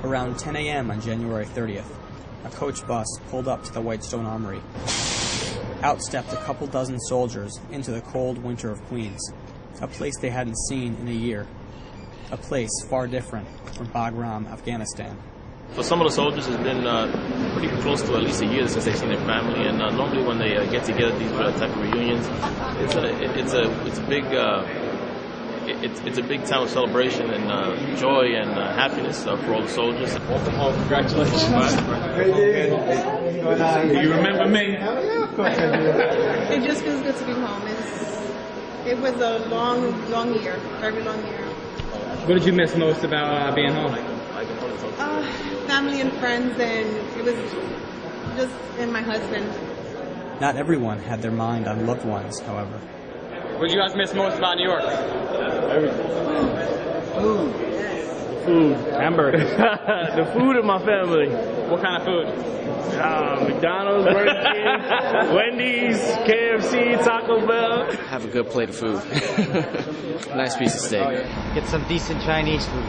Around 10 a.m. on January 30th, a coach bus pulled up to the Whitestone Armory. Out stepped a couple dozen soldiers into the cold winter of Queens, a place they hadn't seen in a year, a place far different from Bagram, Afghanistan. For some of the soldiers, it's been pretty close to at least a year since they've seen their family, and normally when they get together, these type of reunions, it's a big time of celebration and joy and happiness for all the soldiers. Welcome home, congratulations. Do you remember me? Yeah, of course I do. It just feels good to be home. It was a long year, very long year. What did you miss most about being home? Family and friends, and it was just and my husband. Not everyone had their mind on loved ones, however. What did you guys miss most about New York? Everything. Food. Hamburger. The food of my family. What kind of food? McDonald's, Burger King, Wendy's, KFC, Taco Bell. Have a good plate of food. Nice piece of steak. Get some decent Chinese food.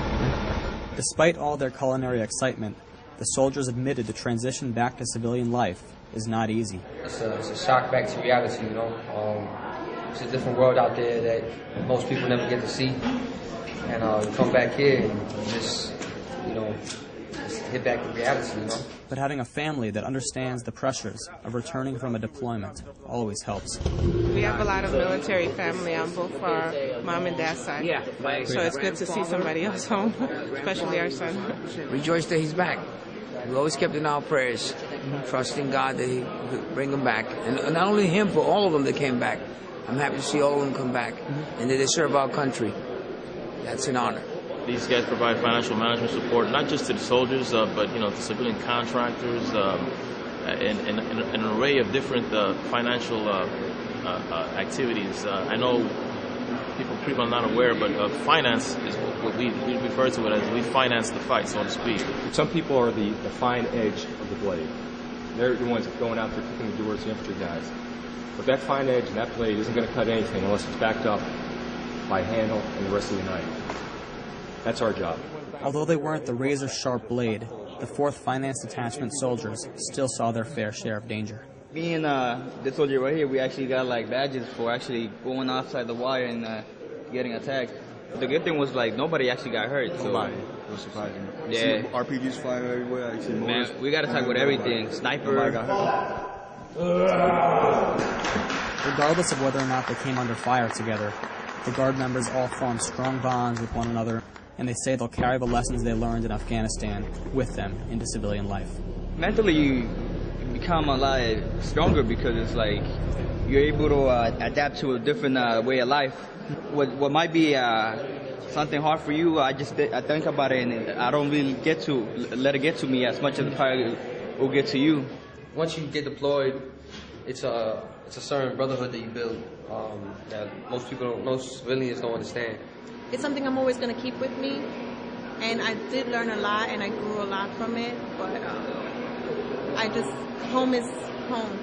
Despite all their culinary excitement, the soldiers admitted the transition back to civilian life is not easy. It's a shock back to reality, you know. It's a different world out there that most people never get to see. And you come back here and just hit back to reality, you know. But having a family that understands the pressures of returning from a deployment always helps. We have a lot of military family on both our mom and dad's side. Yeah. So it's good to see somebody else home, especially our son. Rejoice that he's back. We always kept in our prayers, trusting God that he would bring him back. And not only him, for all of them that came back. I'm happy to see all of them come back and that they serve our country. That's an honor. These guys provide financial management support, not just to the soldiers, but to civilian contractors, and an array of different financial activities. I know people are not aware, but finance is what we refer to it as. We finance the fight, so to speak. Some people are the fine edge of the blade. They're the ones going out there kicking the doors, the infantry guys. But that fine edge and that blade isn't going to cut anything unless it's backed up by a handle and the rest of the knife. That's our job. Although they weren't the razor-sharp blade, the 4th Finance Detachment soldiers still saw their fair share of danger. Being this soldier right here, we actually got like badges for actually going outside the wire and getting attacked. But the good thing was nobody actually got hurt. Nobody. It was surprising. Yeah. RPGs flying everywhere. Man, we got attacked with everything. Sniper. Nobody got hurt. Regardless of whether or not they came under fire together, the Guard members all form strong bonds with one another, and they say they'll carry the lessons they learned in Afghanistan with them into civilian life. Mentally, you become a lot stronger because it's like you're able to adapt to a different way of life. What might be something hard for you, I think about it, and I don't really let it get to me as much as it probably will get to you. Once you get deployed, it's a certain brotherhood that you build that most civilians don't understand. It's something I'm always going to keep with me, and I did learn a lot, and I grew a lot from it, but home is home.